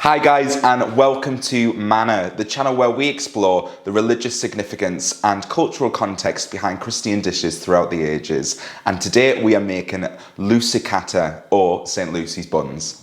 Hi guys, and welcome to MANNA, the channel where we explore the religious significance and cultural context behind Christian dishes throughout the ages. And today we are making Lussekatter, or St. Lucy's buns.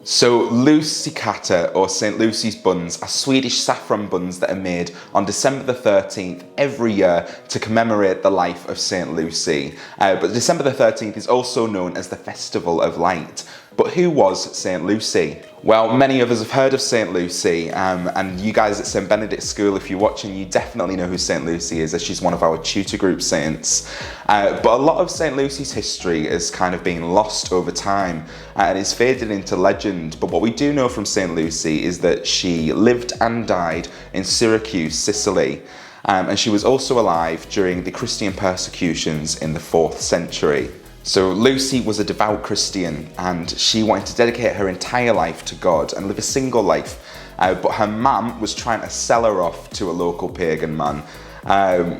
So Lussekatter, or St. Lucy's buns, are Swedish saffron buns that are made on December the 13th every year to commemorate the life of St. Lucy. But December the 13th is also known as the Festival of Light. But who was St. Lucy? Well, many of us have heard of St. Lucy, and you guys at St. Benedict's School, if you're watching, you definitely know who St. Lucy is, as she's one of our tutor group saints. But a lot of St. Lucy's history is kind of being lost over time and is faded into legend. But what we do know from St. Lucy is that she lived and died in Syracuse, Sicily. And she was also alive during the Christian persecutions in the 4th century. So Lucy was a devout Christian, and she wanted to dedicate her entire life to God and live a single life. But her mum was trying to sell her off to a local pagan man,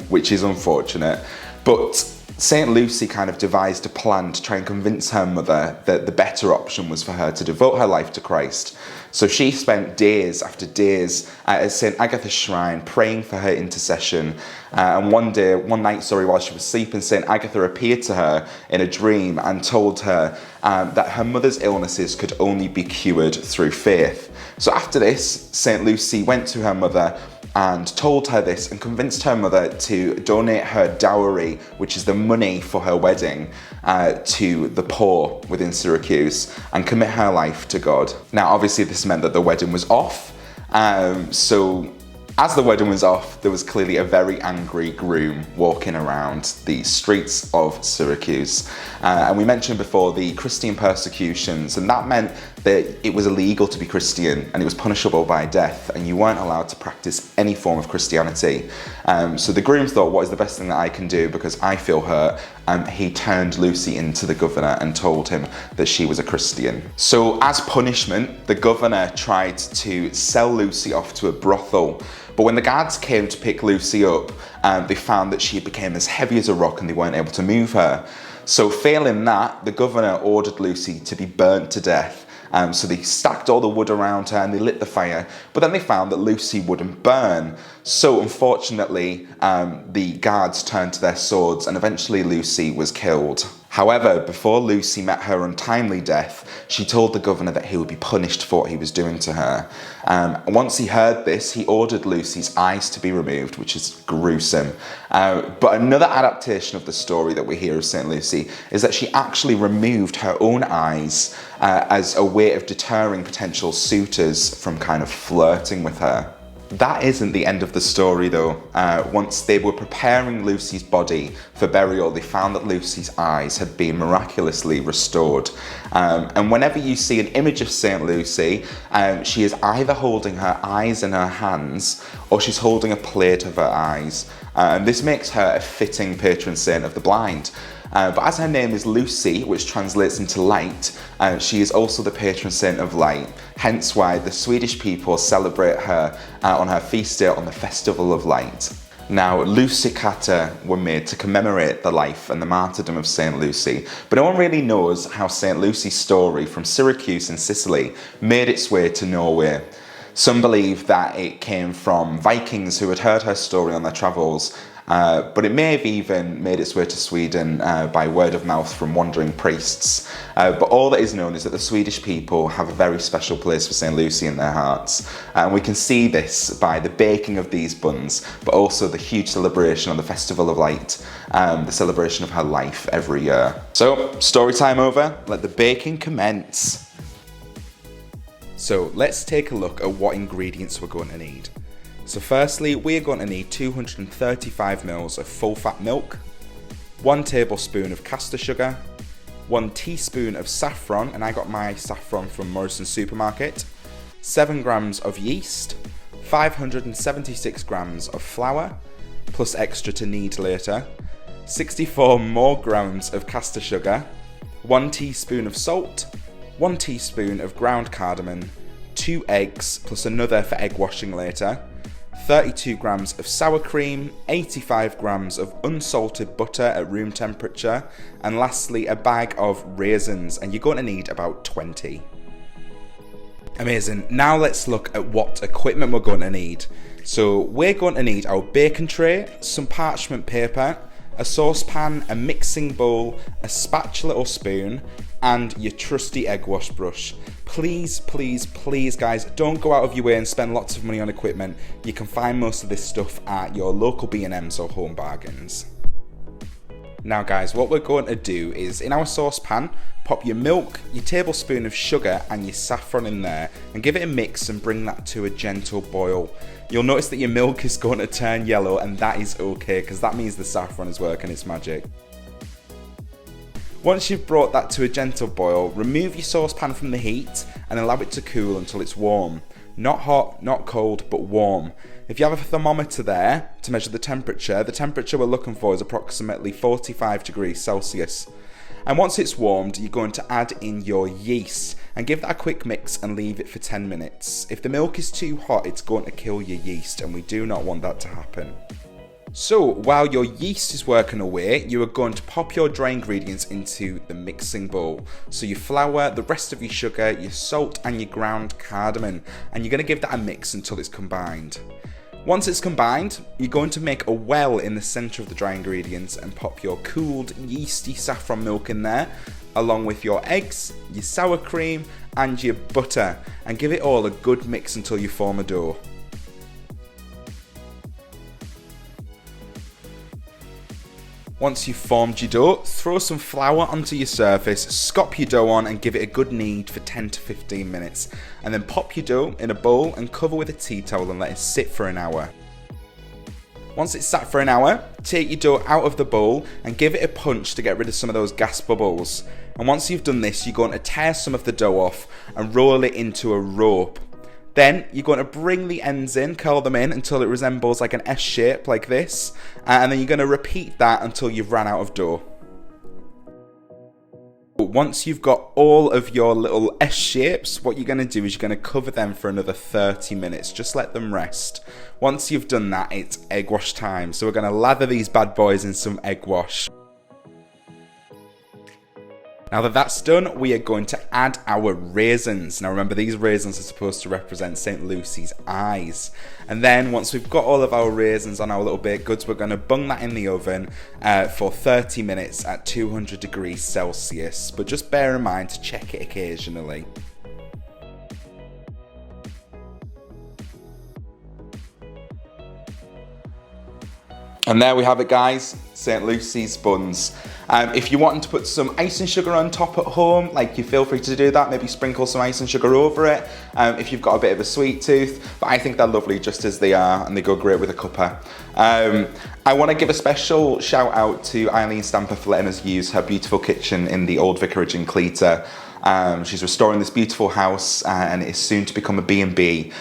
which is unfortunate. But St. Lucy kind of devised a plan to try and convince her mother that the better option was for her to devote her life to Christ. So she spent days after days at St. Agatha's shrine praying for her intercession. And one night, while she was sleeping, St. Agatha appeared to her in a dream and told her that her mother's illnesses could only be cured through faith. So after this, St. Lucy went to her mother and told her this and convinced her mother to donate her dowry, which is the money for her wedding, to the poor within Syracuse and commit her life to God. Now, obviously this meant that the wedding was off. So as the wedding was off, there was clearly a very angry groom walking around the streets of Syracuse. And we mentioned before the Christian persecutions, and that meant that it was illegal to be Christian and it was punishable by death, and you weren't allowed to practice any form of Christianity. So the groom thought, what is the best thing that I can do because I feel hurt? He turned Lucy into the governor and told him that she was a Christian. So as punishment, the governor tried to sell Lucy off to a brothel. But when the guards came to pick Lucy up, they found that she became as heavy as a rock and they weren't able to move her. So failing that, the governor ordered Lucy to be burnt to death. So they stacked all the wood around her and they lit the fire, but then they found that Lucy wouldn't burn. So unfortunately, the guards turned to their swords and eventually Lucy was killed. However, before Lucy met her untimely death, she told the governor that he would be punished for what he was doing to her. Once he heard this, he ordered Lucy's eyes to be removed, which is gruesome. But another adaptation of the story that we hear of St. Lucy is that she actually removed her own eyes as a way of deterring potential suitors from kind of flirting with her. That isn't the end of the story though. Once they were preparing Lucy's body for burial, they found that Lucy's eyes had been miraculously restored. And whenever you see an image of St. Lucy, she is either holding her eyes in her hands or she's holding a plate of her eyes. And this makes her a fitting patron saint of the blind. But as her name is Lucy, which translates into light, she is also the patron saint of light, hence why the Swedish people celebrate her on her feast day on the Festival of Light. Now, Lussekatter were made to commemorate the life and the martyrdom of St. Lucy, but no one really knows how St. Lucy's story from Syracuse in Sicily made its way to Norway. Some believe that it came from Vikings who had heard her story on their travels, but it may have even made its way to Sweden by word of mouth from wandering priests. But all that is known is that the Swedish people have a very special place for St. Lucy in their hearts. And we can see this by the baking of these buns, but also the huge celebration on the Festival of Light, the celebration of her life every year. So, story time over, let the baking commence. So let's take a look at what ingredients we're going to need. So firstly, we're going to need 235 ml of full fat milk, 1 tablespoon of caster sugar, 1 teaspoon of saffron, and I got my saffron from Morrison's supermarket, 7 grams of yeast, 576 grams of flour, plus extra to knead later, 64 more grams of caster sugar, 1 teaspoon of salt, 1 teaspoon of ground cardamom, 2 eggs plus another for egg washing later, 32 grams of sour cream, 85 grams of unsalted butter at room temperature, and lastly a bag of raisins, and you're going to need about 20. Amazing. Now let's look at what equipment we're going to need. So we're going to need our baking tray, some parchment paper, a saucepan, a mixing bowl, a spatula or spoon, and your trusty egg wash brush. Please, please, please guys, don't go out of your way and spend lots of money on equipment. You can find most of this stuff at your local B&Ms or Home Bargains. Now guys, what we're going to do is, in our saucepan, pop your milk, your tablespoon of sugar and your saffron in there and give it a mix and bring that to a gentle boil. You'll notice that your milk is going to turn yellow, and that is okay because that means the saffron is working its magic. Once you've brought that to a gentle boil, remove your saucepan from the heat and allow it to cool until it's warm. Not hot, not cold, but warm. If you have a thermometer there to measure the temperature we're looking for is approximately 45 degrees Celsius. And once it's warmed, you're going to add in your yeast and give that a quick mix and leave it for 10 minutes. If the milk is too hot, it's going to kill your yeast, and we do not want that to happen. So while your yeast is working away, you are going to pop your dry ingredients into the mixing bowl. So your flour, the rest of your sugar, your salt and your ground cardamom, and you're going to give that a mix until it's combined. Once it's combined, you're going to make a well in the centre of the dry ingredients and pop your cooled yeasty saffron milk in there, along with your eggs, your sour cream and your butter, and give it all a good mix until you form a dough. Once you've formed your dough, throw some flour onto your surface, scop your dough on and give it a good knead for 10 to 15 minutes. And then pop your dough in a bowl and cover with a tea towel and let it sit for an hour. Once it's sat for an hour, take your dough out of the bowl and give it a punch to get rid of some of those gas bubbles. And once you've done this, you're going to tear some of the dough off and roll it into a rope. Then you're going to bring the ends in, curl them in until it resembles like an S shape like this, and then you're going to repeat that until you've run out of dough. Once you've got all of your little S shapes, what you're going to do is you're going to cover them for another 30 minutes. Just let them rest. Once you've done that, it's egg wash time. So we're going to lather these bad boys in some egg wash. Now that that's done, we are going to add our raisins. Now remember, these raisins are supposed to represent St. Lucy's eyes. And then once we've got all of our raisins on our little baked goods, we're going to bung that in the oven for 30 minutes at 200 degrees Celsius. But just bear in mind to check it occasionally. And there we have it guys, St. Lucy's buns. If you want to put some icing sugar on top at home, like you feel free to do that, maybe sprinkle some icing sugar over it if you've got a bit of a sweet tooth, but I think they're lovely just as they are and they go great with a cuppa. I want to give a special shout out to Eileen Stamper for letting us use her beautiful kitchen in the old vicarage in Cleator. She's restoring this beautiful house and it is soon to become a B&B,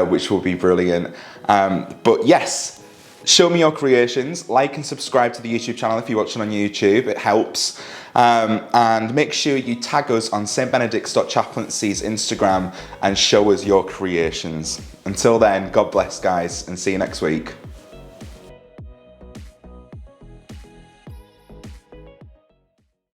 which will be brilliant. But yes, show me your creations, like and subscribe to the YouTube channel if you're watching on YouTube, it helps. And make sure you tag us on stbenedicts.chaplaincy's Instagram and show us your creations. Until then, God bless guys and see you next week.